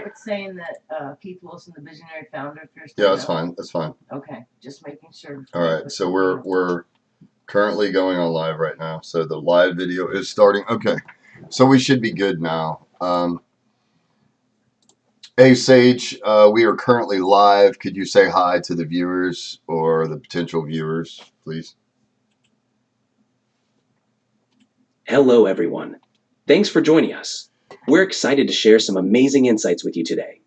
right with saying that Keith Wilson, the visionary founder of Fierce Yeah, that's fine. That's fine. Okay, just making sure. All right, so we're currently going on live right now. So the live video is starting. Okay, so we should be good now. Hey Sage, we are currently live. Could you say hi to the viewers or the potential viewers, please? Hello, everyone. Thanks for joining us. We're excited to share some amazing insights with you today.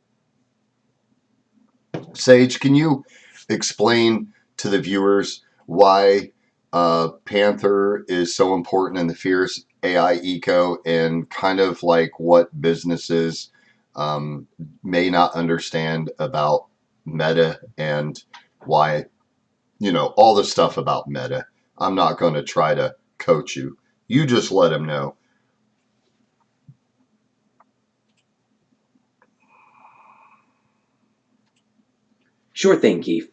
Sage, can you explain to the viewers why Panther is so important in the Fierce AI eco and kind of like what businesses may not understand about Meta and why, you know, all the stuff about Meta. I'm not going to try to coach you. You just let them know. Sure thing, Keith.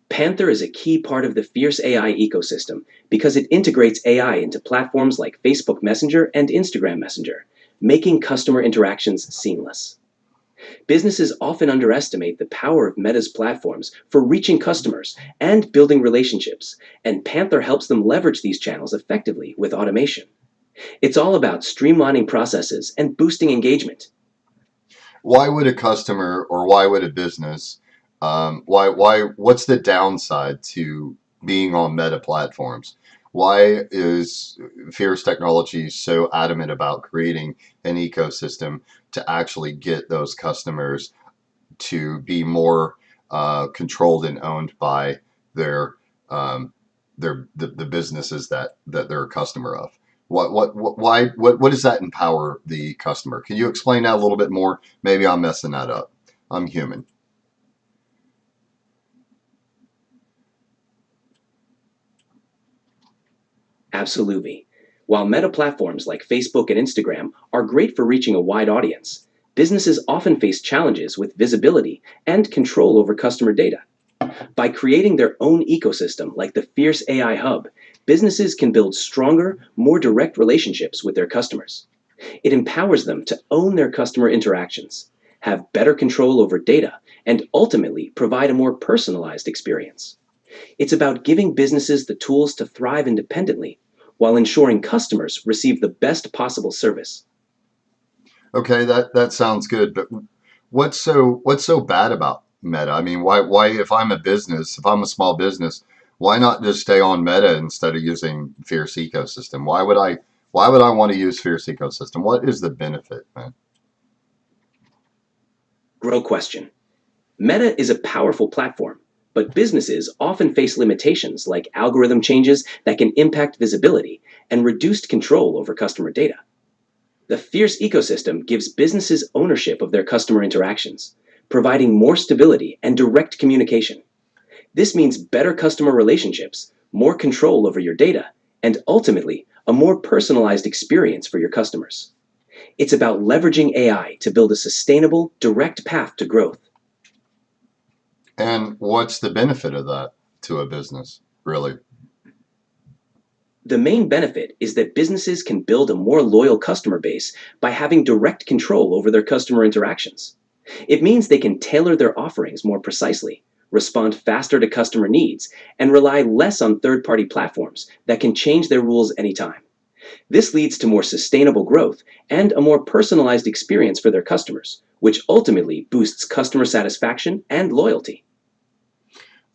Panther is a key part of the Fierce AI ecosystem because it integrates AI into platforms like Facebook Messenger and Instagram Messenger, making customer interactions seamless. Businesses often underestimate the power of Meta's platforms for reaching customers and building relationships, and Panther helps them leverage these channels effectively with automation. It's all about streamlining processes and boosting engagement. Why would a customer or why would a business, what's the downside to being on Meta platforms? Why is Fierce Technologies so adamant about creating an ecosystem to actually get those customers to be more controlled and owned by their the businesses that they're a customer of? What does that empower the customer? Can you explain that a little bit more? Maybe I'm messing that up. I'm human. Absolutely. While Meta platforms like Facebook and Instagram are great for reaching a wide audience, businesses often face challenges with visibility and control over customer data. By creating their own ecosystem like the Fierce AI Hub, businesses can build stronger, more direct relationships with their customers. It empowers them to own their customer interactions, have better control over data, and ultimately provide a more personalized experience. It's about giving businesses the tools to thrive independently while ensuring customers receive the best possible service. Okay, that sounds good, but what's so bad about Meta? I mean, why if I'm a business, if I'm a small business, why not just stay on Meta instead of using Fierce Ecosystem? Why would I want to use Fierce Ecosystem? What is the benefit, man? Great question. Meta is a powerful platform, but businesses often face limitations like algorithm changes that can impact visibility and reduced control over customer data. The Fierce ecosystem gives businesses ownership of their customer interactions, providing more stability and direct communication. This means better customer relationships, more control over your data, and ultimately, a more personalized experience for your customers. It's about leveraging AI to build a sustainable, direct path to growth. And what's the benefit of that to a business, really? The main benefit is that businesses can build a more loyal customer base by having direct control over their customer interactions. It means they can tailor their offerings more precisely, respond faster to customer needs, and rely less on third-party platforms that can change their rules anytime. This leads to more sustainable growth and a more personalized experience for their customers, which ultimately boosts customer satisfaction and loyalty.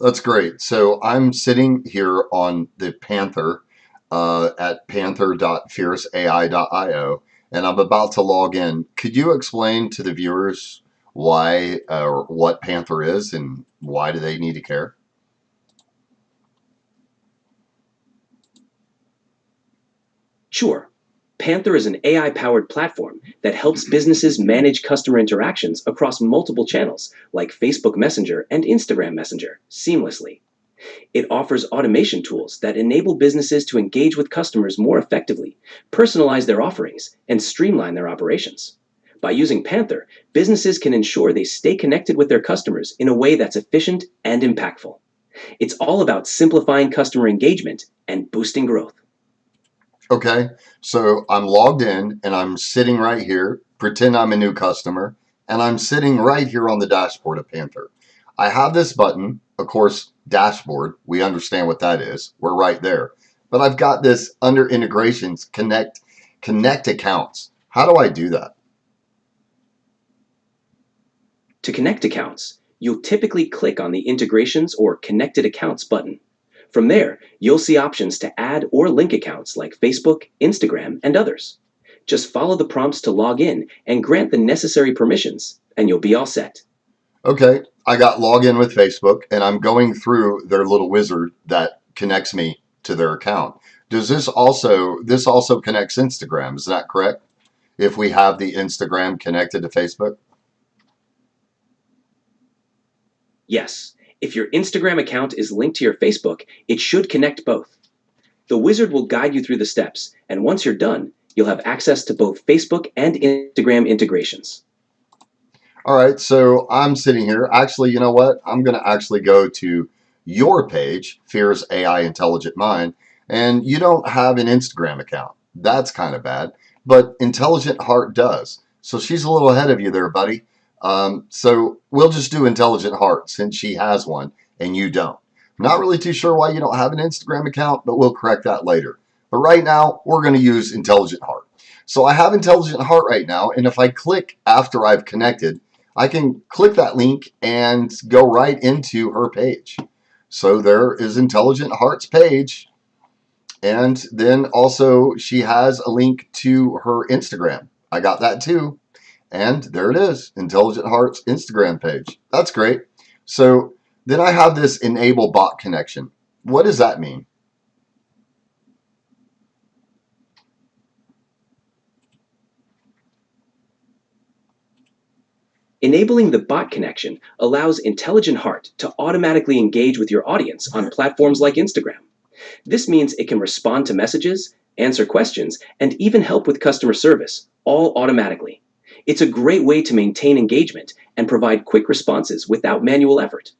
That's great. So I'm sitting here on the Panther at panther.fierceai.io, and I'm about to log in. Could you explain to the viewers why or what Panther is and why do they need to care? Sure. Panther is an AI-powered platform that helps businesses manage customer interactions across multiple channels like Facebook Messenger and Instagram Messenger seamlessly. It offers automation tools that enable businesses to engage with customers more effectively, personalize their offerings, and streamline their operations. By using Panther, businesses can ensure they stay connected with their customers in a way that's efficient and impactful. It's all about simplifying customer engagement and boosting growth. Okay, so I'm logged in and I'm sitting right here. Pretend I'm a new customer. and I'm sitting right here on the dashboard of Panther. I have this button, of course, dashboard. We understand what that is. We're right there. But I've got this under integrations, connect accounts. How do I do that? To connect accounts, you'll typically click on the Integrations or Connected Accounts button. From there, you'll see options to add or link accounts like Facebook, Instagram, and others. Just follow the prompts to log in and grant the necessary permissions, and you'll be all set. Okay, I got login with Facebook, and I'm going through their little wizard that connects me to their account. Does this also connects Instagram, is that correct? If we have the Instagram connected to Facebook? Yes, if your Instagram account is linked to your Facebook, it should connect both. The wizard will guide you through the steps, and once you're done, you'll have access to both Facebook and Instagram integrations. All right, so I'm sitting here. Actually, you know what? I'm going to actually go to your page, Fear's AI Intelligent Mind, and you don't have an Instagram account. That's kind of bad, but Intelligent Heart does. So she's a little ahead of you there, buddy. So we'll just do Intelligent Heart since she has one and you don't. I'm not really too sure why you don't have an Instagram account, but we'll correct that later. But right now, we're going to use Intelligent Heart. So I have Intelligent Heart right now, and if I click after I've connected, I can click that link and go right into her page. So there is Intelligent Heart's page. And then also she has a link to her Instagram. I got that too. And there it is, Intelligent Heart's Instagram page. That's great. So then I have this enable bot connection. What does that mean? Enabling the bot connection allows Intelligent Heart to automatically engage with your audience on platforms like Instagram. This means it can respond to messages, answer questions, and even help with customer service, all automatically. It's a great way to maintain engagement and provide quick responses without manual effort.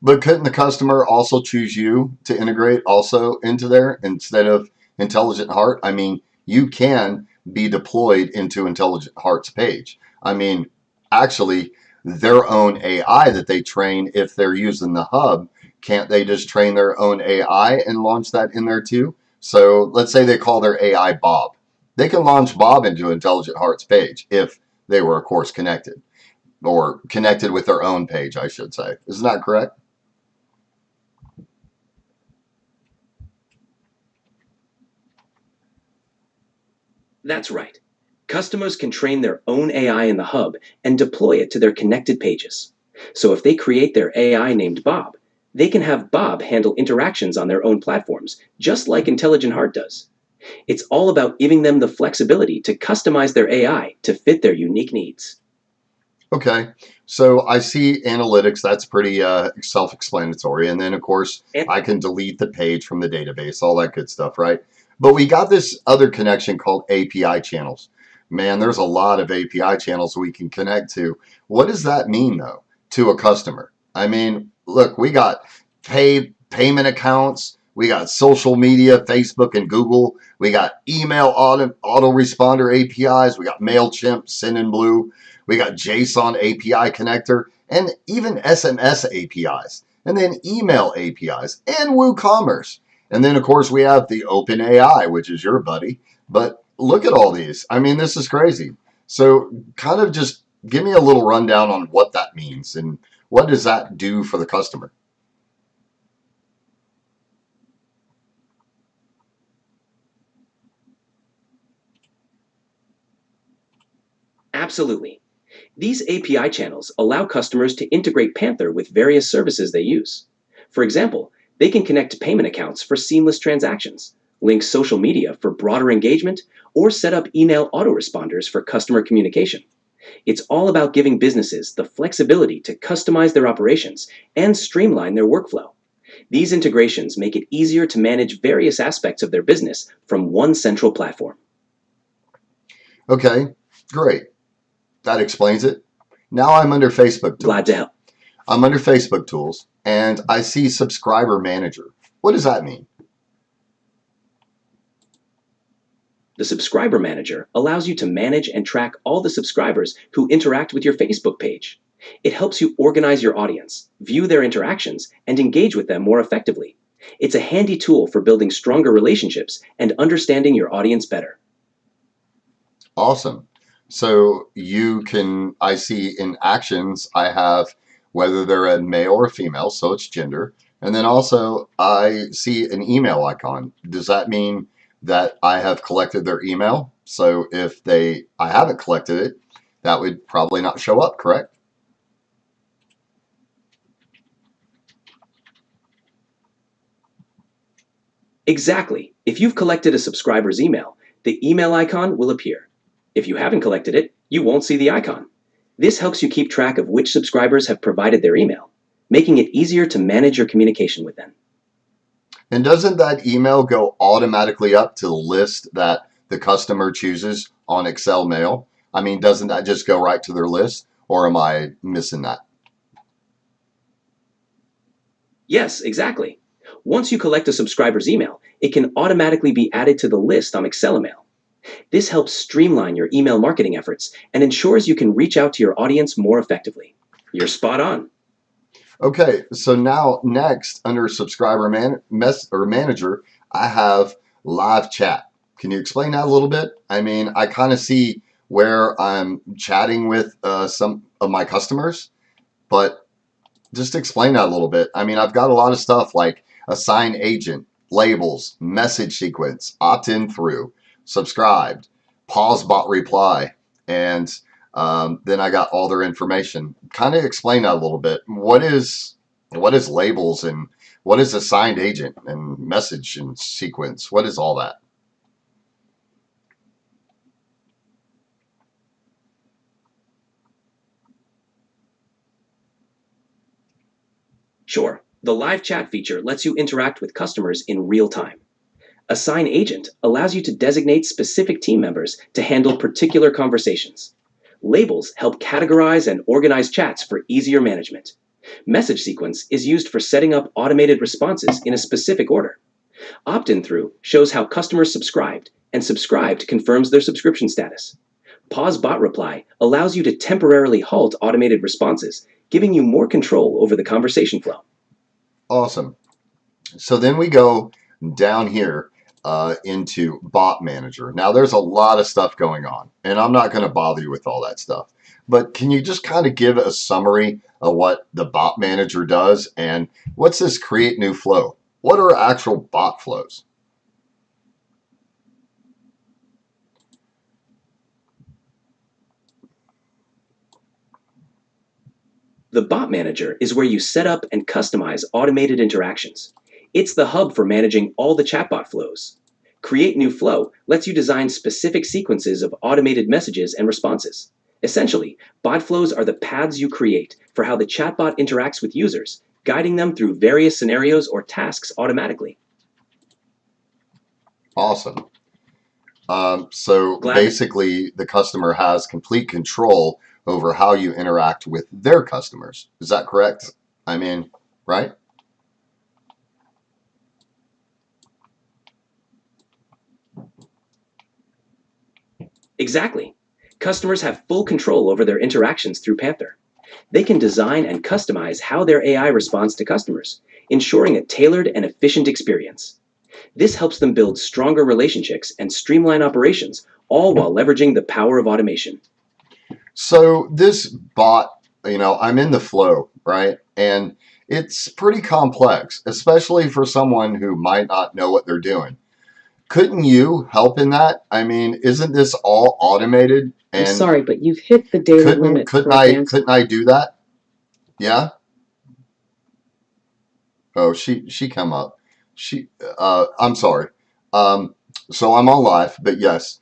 But couldn't the customer also choose you to integrate also into there instead of Intelligent Heart? I mean, you can be deployed into Intelligent Heart's page. I mean, actually, their own AI that they train, if they're using the hub, can't they just train their own AI and launch that in there too? So let's say they call their AI Bob. They can launch Bob into Intelligent Heart's page if they were, of course, connected, or connected with their own page, I should say. Isn't that correct? That's right. Customers can train their own AI in the hub and deploy it to their connected pages. So if they create their AI named Bob, they can have Bob handle interactions on their own platforms, just like Intelligent Heart does. It's all about giving them the flexibility to customize their AI to fit their unique needs. Okay, so I see analytics. That's pretty self-explanatory. And then, of course, I can delete the page from the database, all that good stuff, right? But we got this other connection called API channels. Man, there's a lot of API channels we can connect to. What does that mean, though, to a customer? I mean, look, we got payment accounts. We got social media, Facebook and Google. We got email autoresponder APIs. We got MailChimp, Sendinblue. We got JSON API connector and even SMS APIs. And then email APIs and WooCommerce. And then, of course, we have the OpenAI, which is your buddy. But look at all these. I mean, this is crazy. So kind of just give me a little rundown on what that means and what does that do for the customer? Absolutely. These API channels allow customers to integrate Panther with various services they use. For example, they can connect payment accounts for seamless transactions, link social media for broader engagement, or set up email autoresponders for customer communication. It's all about giving businesses the flexibility to customize their operations and streamline their workflow. These integrations make it easier to manage various aspects of their business from one central platform. Okay, great. That explains it. Now I'm under Facebook tools. Glad to help. I'm under Facebook tools and I see subscriber manager. What does that mean? The Subscriber Manager allows you to manage and track all the subscribers who interact with your Facebook page. It helps you organize your audience, view their interactions, and engage with them more effectively. It's a handy tool for building stronger relationships and understanding your audience better. Awesome. So I see in actions, I have whether they're a male or female, so it's gender. And then also I see an email icon. Does that mean that I have collected their email? So if I haven't collected it, that would probably not show up, correct? Exactly. If you've collected a subscriber's email, the email icon will appear. If you haven't collected it, you won't see the icon. This helps you keep track of which subscribers have provided their email, making it easier to manage your communication with them. And doesn't that email go automatically up to the list that the customer chooses on Excel Mail? I mean, doesn't that just go right to their list, or am I missing that? Yes, exactly. Once you collect a subscriber's email, it can automatically be added to the list on Excelemail. This helps streamline your email marketing efforts and ensures you can reach out to your audience more effectively. You're spot on. Okay, so now next under manager, I have live chat. Can you explain that a little bit? I mean, I kind of see where I'm chatting with some of my customers, but just explain that a little bit. I mean, I've got a lot of stuff like assign agent, labels, message sequence, opt-in through, subscribed, pause bot reply, and then I got all their information. Kind of explain that a little bit. What is labels and what is assigned agent and message and sequence? What is all that? Sure, the live chat feature lets you interact with customers in real time. Assign agent allows you to designate specific team members to handle particular conversations. Labels help categorize and organize chats for easier management. Message sequence is used for setting up automated responses in a specific order. Opt-in through shows how customers subscribed, and subscribed confirms their subscription status. Pause bot reply allows you to temporarily halt automated responses, giving you more control over the conversation flow. Awesome. So then we go down here into bot manager. Now there's a lot of stuff going on, and I'm not going to bother you with all that stuff. But can you just kind of give a summary of what the bot manager does and what's this create new flow? What are actual bot flows? The Bot Manager is where you set up and customize automated interactions. It's the hub for managing all the chatbot flows. Create New Flow lets you design specific sequences of automated messages and responses. Essentially, bot flows are the paths you create for how the chatbot interacts with users, guiding them through various scenarios or tasks automatically. Awesome. So basically, the customer has complete control over how you interact with their customers. Is that correct? I mean, right? Exactly. Customers have full control over their interactions through Panther. They can design and customize how their AI responds to customers, ensuring a tailored and efficient experience. This helps them build stronger relationships and streamline operations, all while leveraging the power of automation. So this bot, I'm in the flow, right? And it's pretty complex, especially for someone who might not know what they're doing. Couldn't you help in that? I mean, isn't this all automated? I'm And sorry, but you've hit the daily limit for advanced. couldn't I do that? Yeah? Oh, she come up. I'm sorry. So I'm on live, but yes,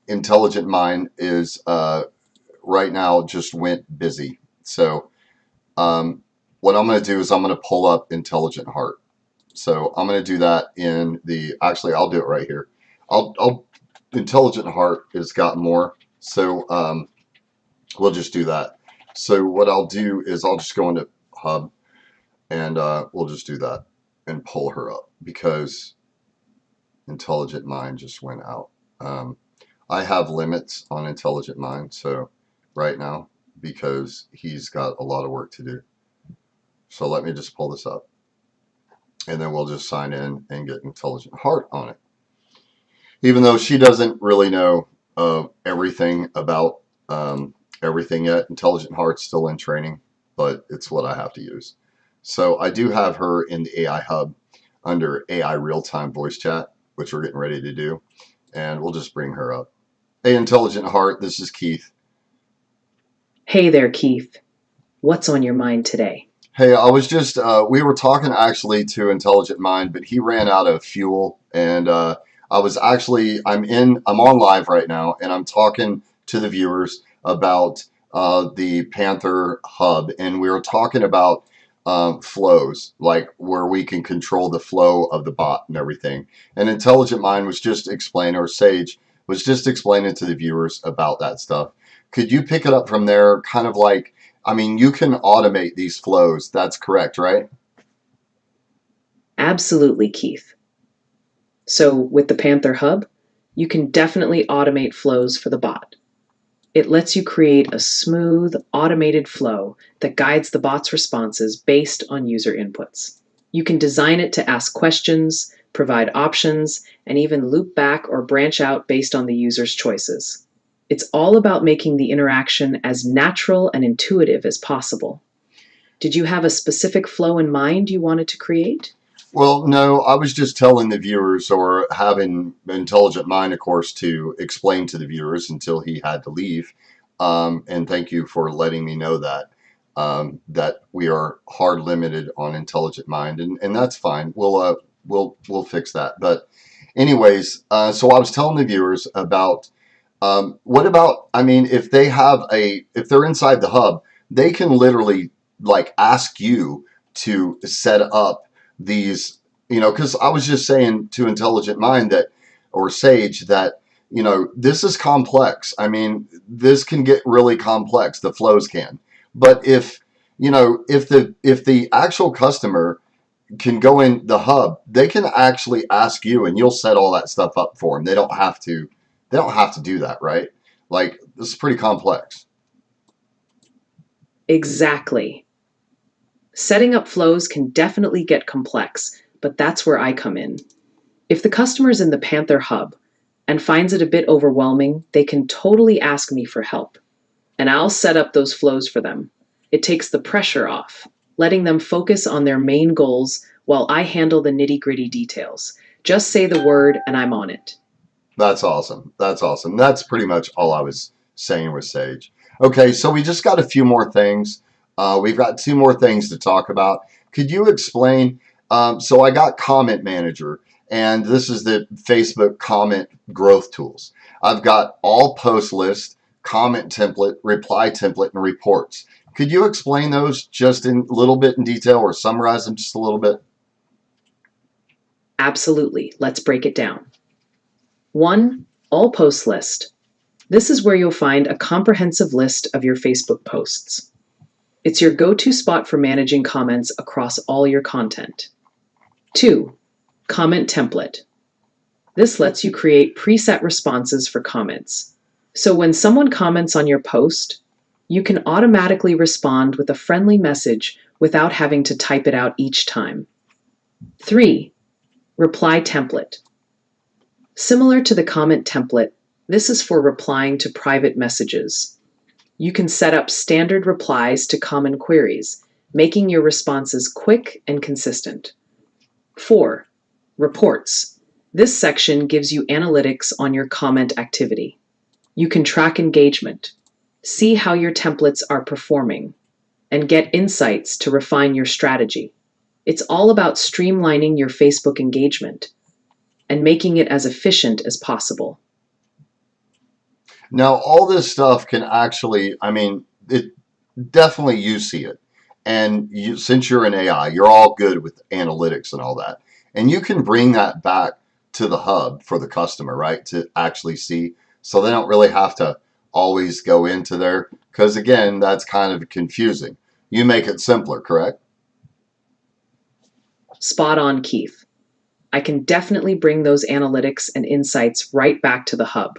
Intelligent Mind is right now just went busy. So what I'm going to do is I'm going to pull up Intelligent Heart. So I'm going to do that in actually I'll do it right here. Intelligent Heart has got more. So we'll just do that. So what I'll do is I'll just go into Hub and we'll just do that and pull her up because Intelligent Mind just went out. I have limits on Intelligent Mind, so right now, because he's got a lot of work to do. So let me just pull this up, and then we'll just sign in and get Intelligent Heart on it. Even though she doesn't really know everything about everything yet, Intelligent Heart's still in training, but it's what I have to use. So I do have her in the AI Hub under AI Real-Time Voice Chat, which we're getting ready to do, and we'll just bring her up. Hey, Intelligent Heart, this is Keith. Hey there, Keith. What's on your mind today? Hey, I was just, we were talking actually to Intelligent Mind, but he ran out of fuel, and I'm on live right now, and I'm talking to the viewers about the Panther Hub, and we were talking about flows, like where we can control the flow of the bot and everything. And Intelligent Mind was just explaining, or Sage was just explaining to the viewers about that stuff. Could you pick it up from there? Kind of like, I mean, you can automate these flows. That's correct, right? Absolutely, Keith. So with the Panther Hub, you can definitely automate flows for the bot. It lets you create a smooth, automated flow that guides the bot's responses based on user inputs. You can design it to ask questions, provide options, and even loop back or branch out based on the user's choices. It's all about making the interaction as natural and intuitive as possible. Did you have a specific flow in mind you wanted to create? Well, no, I was just telling the viewers, or having Intelligent Mind, of course, to explain to the viewers until he had to leave. And thank you for letting me know that that we are hard limited on Intelligent Mind, and that's fine. We'll fix that. But anyways, so I was telling the viewers about what about, I mean, if they're inside the hub, they can literally like ask you to set up these, because I was just saying to Intelligent Mind that, or Sage, that, this is complex. I mean, this can get really complex, the flows can. But if the actual customer can go in the hub, they can actually ask you and you'll set all that stuff up for them. They don't have to do that, right? Like, this is pretty complex. Exactly. Setting up flows can definitely get complex, but that's where I come in. If the customer's in the Panther Hub and finds it a bit overwhelming, they can totally ask me for help, and I'll set up those flows for them. It takes the pressure off, letting them focus on their main goals while I handle the nitty-gritty details. Just say the word and I'm on it. That's awesome. That's awesome. That's pretty much all I was saying with Sage. Okay, so we just got a few more things. We've got 2 more things to talk about. Could you explain? So I got Comment Manager, and this is the Facebook comment growth tools. I've got all post list, comment template, reply template, and reports. Could you explain those just in a little bit in detail, or summarize them just a little bit? Absolutely. Let's break it down. 1. All post list. This is where you'll find a comprehensive list of your Facebook posts. It's your go-to spot for managing comments across all your content. 2. Comment template. This lets you create preset responses for comments. So when someone comments on your post, you can automatically respond with a friendly message without having to type it out each time. 3. Reply template. Similar to the comment template, this is for replying to private messages. You can set up standard replies to common queries, making your responses quick and consistent. 4. Reports. This section gives you analytics on your comment activity. You can track engagement, see how your templates are performing, and get insights to refine your strategy. It's all about streamlining your Facebook engagement and making it as efficient as possible. Now, all this stuff can actually, I mean, it definitely you see it. And since you're an AI, you're all good with analytics and all that. And you can bring that back to the hub for the customer, right? To actually see. So they don't really have to always go into there. Because again, that's kind of confusing. You make it simpler, correct? Spot on, Keith. I can definitely bring those analytics and insights right back to the hub.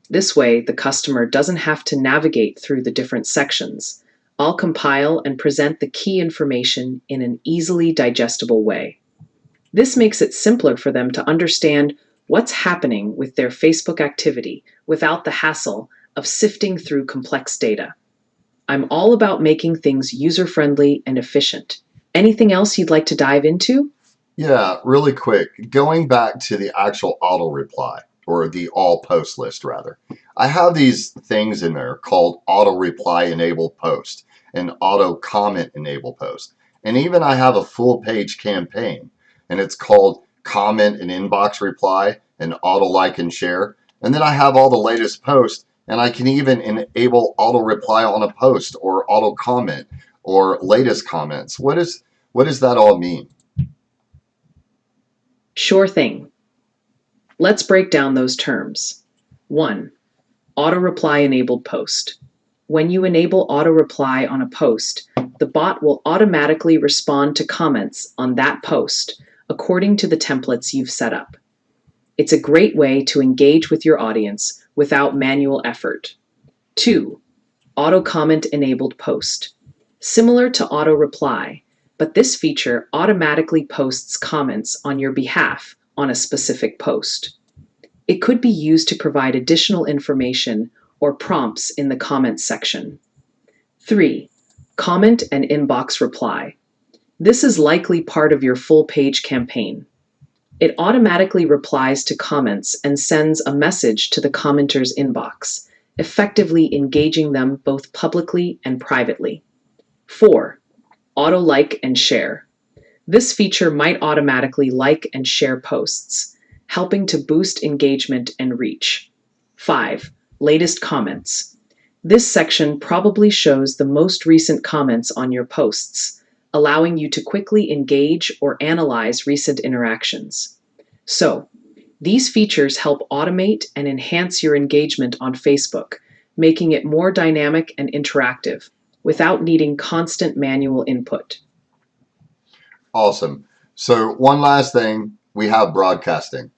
This way, the customer doesn't have to navigate through the different sections. I'll compile and present the key information in an easily digestible way. This makes it simpler for them to understand what's happening with their Facebook activity without the hassle of sifting through complex data. I'm all about making things user-friendly and efficient. Anything else you'd like to dive into? Yeah, really quick. Going back to the actual auto reply, or the all post list rather. I have these things in there called auto reply enabled post and auto comment enabled post. And even I have a full page campaign, and it's called comment and inbox reply and auto like and share. And then I have all the latest posts, and I can even enable auto reply on a post or auto comment or latest comments. What does that all mean? Sure thing. Let's break down those terms. 1. Auto reply enabled post. When you enable auto reply on a post, the bot will automatically respond to comments on that post according to the templates you've set up. It's a great way to engage with your audience without manual effort. 2. Auto comment enabled post. Similar to auto reply, but this feature automatically posts comments on your behalf on a specific post. It could be used to provide additional information or prompts in the comments section. 3. Comment and inbox reply. This is likely part of your full page campaign. It automatically replies to comments and sends a message to the commenter's inbox, effectively engaging them both publicly and privately. 4. Auto like and share. This feature might automatically like and share posts, helping to boost engagement and reach. 5. Latest comments. This section probably shows the most recent comments on your posts, allowing you to quickly engage or analyze recent interactions. So, these features help automate and enhance your engagement on Facebook, making it more dynamic and interactive without needing constant manual input. Awesome. So one last thing, we have broadcasting.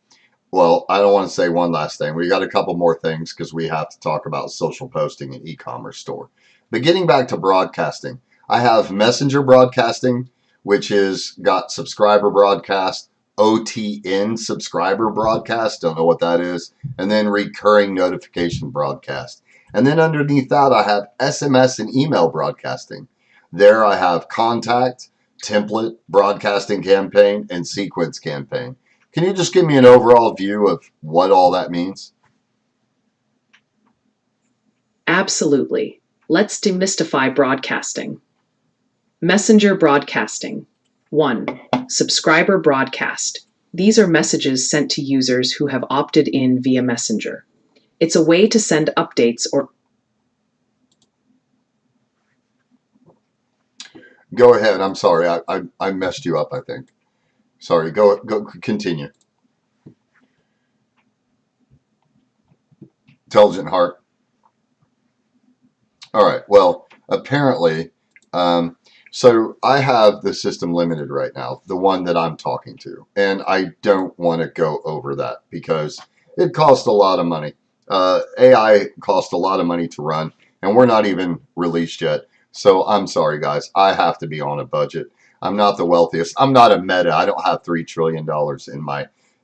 Well, I don't want to say one last thing. We got a couple more things because we have to talk about social posting and e-commerce store. But getting back to broadcasting, I have messenger broadcasting, which is got subscriber broadcast, OTN subscriber broadcast, don't know what that is, and then recurring notification broadcast. And then underneath that, I have SMS and email broadcasting. There I have contact, template, broadcasting campaign, and sequence campaign. Can you just give me an overall view of what all that means? Absolutely. Let's demystify broadcasting. Messenger broadcasting. 1. Subscriber broadcast. These are messages sent to users who have opted in via Messenger. It's a way to send updates or... Go ahead. I'm sorry. I messed you up, I think. Sorry. Go continue. Intelligent Heart. All right. Well, apparently, so I have the system limited right now, the one that I'm talking to, and I don't want to go over that because it costs a lot of money. AI costs a lot of money to run, and we're not even released yet. So I'm sorry, guys. I have to be on a budget. I'm not the wealthiest. I'm not a Meta. I don't have $3 trillion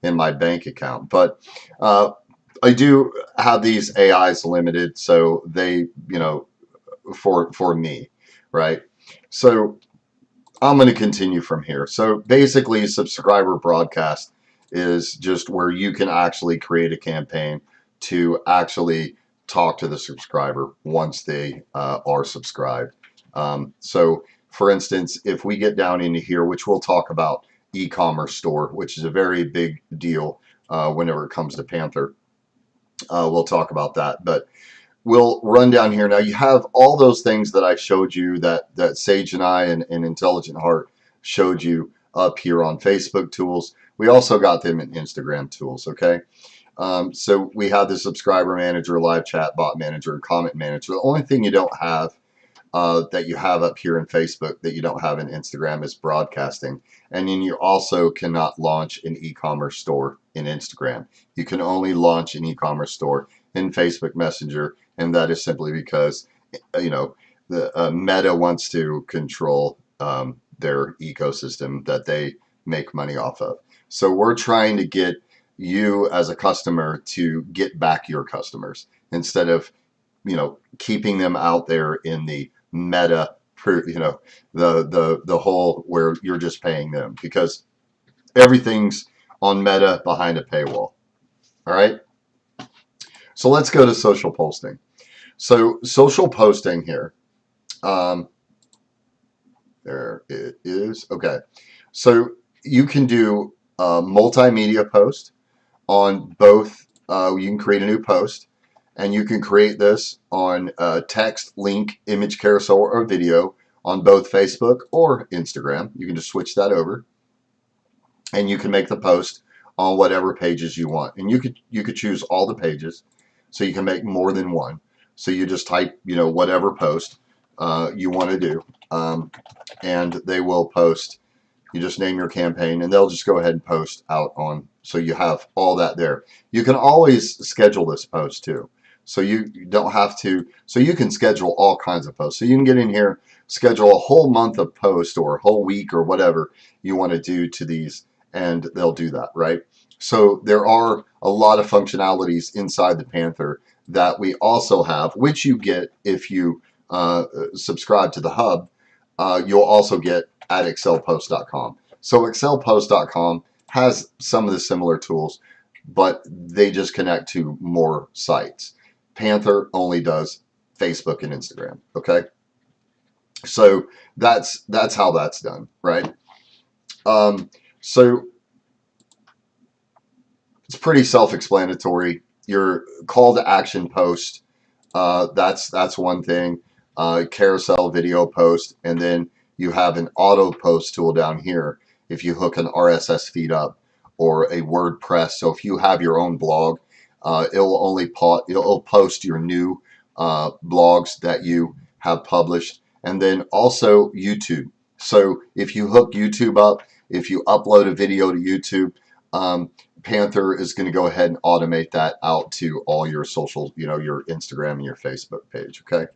in my bank account, but I do have these AIs limited, so they, for me, right? So I'm going to continue from here. So basically, subscriber broadcast is just where you can actually create a campaign to actually talk to the subscriber once they are subscribed. So for instance, if we get down into here, which we'll talk about e-commerce store, which is a very big deal whenever it comes to Panther, we'll talk about that. But we'll run down here. Now you have all those things that I showed you that Sage and I and Intelligent Heart showed you up here on Facebook tools. We also got them in Instagram tools, okay? So we have the subscriber manager, live chat, bot manager, and comment manager. The only thing you don't have that you have up here in Facebook that you don't have in Instagram is broadcasting. And then you also cannot launch an e-commerce store in Instagram. You can only launch an e-commerce store in Facebook Messenger, and that is simply because, the Meta wants to control their ecosystem that they make money off of. So we're trying to get you as a customer to get back your customers instead of, keeping them out there in the Meta, the whole where you're just paying them, because everything's on Meta behind a paywall. All right. So let's go to social posting. So social posting here. There it is. Okay. So you can do a multimedia post on both. You can create a new post, and you can create this on text, link, image carousel, or video on both Facebook or Instagram. You can just switch that over, and you can make the post on whatever pages you want. And you could choose all the pages, so you can make more than one. So you just type, whatever post you want to do, and they will post. You just name your campaign, and they'll just go ahead and post out on. So you have all that there. You can always schedule this post too. So you don't have to. So you can schedule all kinds of posts. So you can get in here, schedule a whole month of post or a whole week or whatever you want to do to these, and they'll do that, right? So there are a lot of functionalities inside the Panther that we also have, which you get if you subscribe to the hub. You'll also get at excelpost.com. So excelpost.com has some of the similar tools, but they just connect to more sites. Panther only does Facebook and Instagram. Okay, so that's how that's done, right? So it's pretty self-explanatory. Your call to action post, that's one thing. Carousel video post, and then you have an auto post tool down here if you hook an RSS feed up or a WordPress. So if you have your own blog, it'll post your new blogs that you have published. And then also YouTube. So if you hook YouTube up, if you upload a video to YouTube, Panther is going to go ahead and automate that out to all your social, your Instagram and your Facebook page. Okay.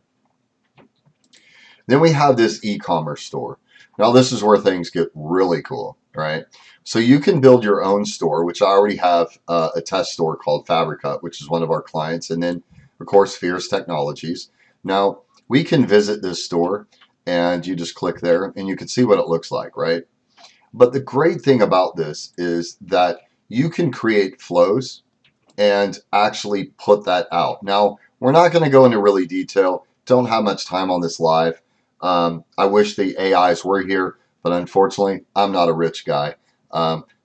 Then we have this e-commerce store. Now this is where things get really cool, right? So you can build your own store, which I already have a test store called Fabricut, which is one of our clients. And then, of course, Fierce Technologies. Now, we can visit this store, and you just click there, and you can see what it looks like, right? But the great thing about this is that you can create flows and actually put that out. Now, we're not going to go into really detail. Don't have much time on this live. I wish the AIs were here, but unfortunately, I'm not a rich guy.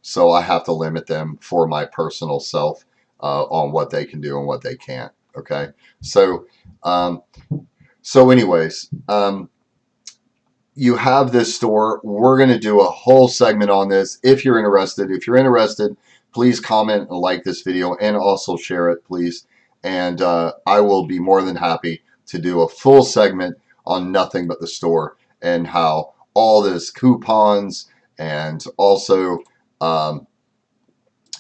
So I have to limit them for my personal self on what they can do and what they can't. Okay. So anyways, you have this store. We're going to do a whole segment on this. If you're interested, please comment and like this video, and also share it, please. And I will be more than happy to do a full segment on nothing but the store and how all this coupons, and also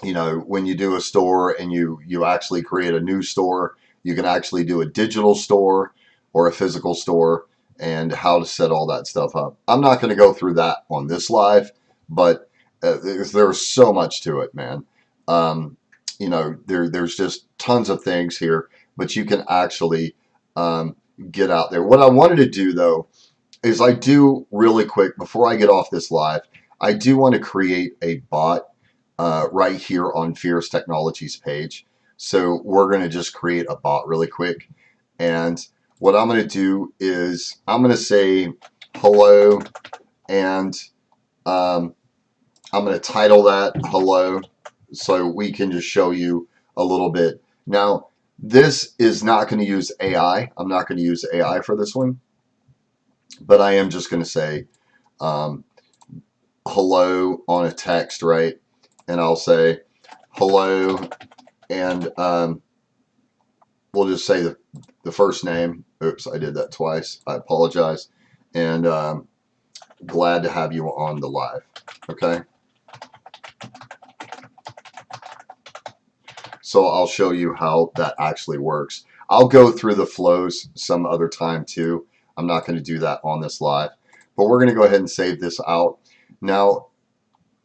when you do a store and you actually create a new store, you can actually do a digital store or a physical store, and how to set all that stuff up. I'm not going to go through that on this live, but there's so much to it, man. There's just tons of things here, but you can actually get out there. What I wanted to do though is I do really quick before I get off this live, I do want to create a bot right here on Fierce Technologies page. So we're going to just create a bot really quick, and what I'm going to do is I'm going to say hello, and I'm going to title that hello, so we can just show you a little bit. Now, this is not going to use AI. I'm not going to use AI for this one, but I am just going to say hello on a text, right? And I'll say hello, and we'll just say the first name, Oops, I did that twice. I apologize. And glad to have you on the live. Okay. So I'll show you how that actually works. I'll go through the flows some other time too. I'm not going to do that on this live, but we're going to go ahead and save this out. Now,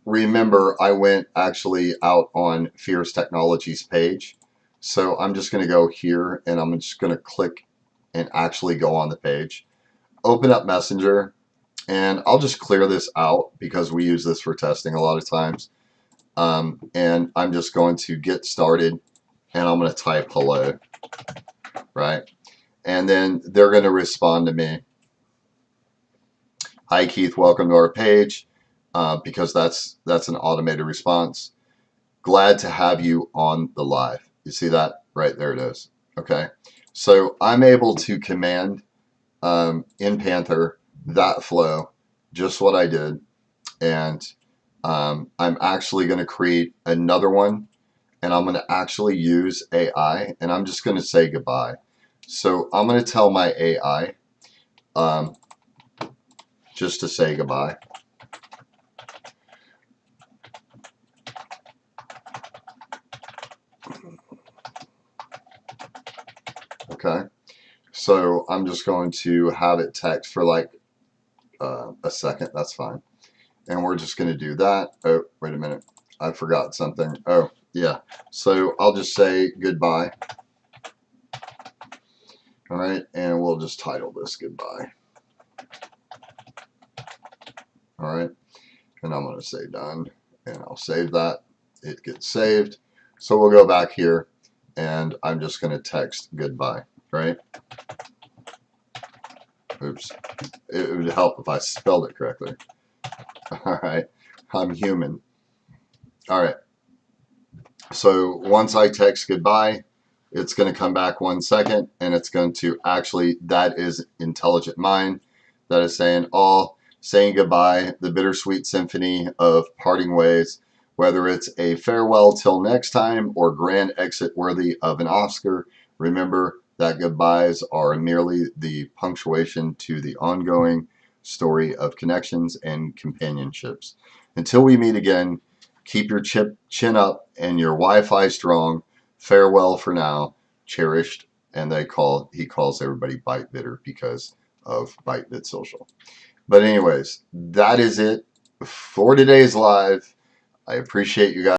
remember, I went actually out on Fierce Technologies page. So I'm just going to go here and I'm just going to click and actually go on the page. Open up Messenger, and I'll just clear this out because we use this for testing a lot of times. And I'm just going to get started, and I'm going to type hello, right? And then they're going to respond to me. Hi Keith, welcome to our page, because that's an automated response. Glad to have you on the live. You see that? Right there it is. Okay. So I'm able to command in Panther that flow, just what I did. And I'm actually going to create another one, and I'm going to actually use AI, and I'm just going to say goodbye. So I'm going to tell my AI just to say goodbye. Okay. So I'm just going to have it text for like a second. That's fine. And we're just going to do that. Oh, wait a minute. I forgot something. Oh, yeah. So I'll just say goodbye. All right. And we'll just title this goodbye. All right. And I'm going to say done. And I'll save that. It gets saved. So we'll go back here, and I'm just going to text goodbye. Right. Oops. It would help if I spelled it correctly. All right. I'm human. All right. So once I text goodbye, it's going to come back 1 second, and it's going to actually, that is Intelligent Mind. That is saying saying goodbye, the bittersweet symphony of parting ways, whether it's a farewell till next time or grand exit worthy of an Oscar. Remember that goodbyes are merely the punctuation to the ongoing story of connections and companionships. Until we meet again, keep your chin up and your Wi-Fi strong. Farewell for now, cherished. And he calls everybody ByteBitter because of ByteBit Social. But anyways, that is it for today's live. I appreciate you guys.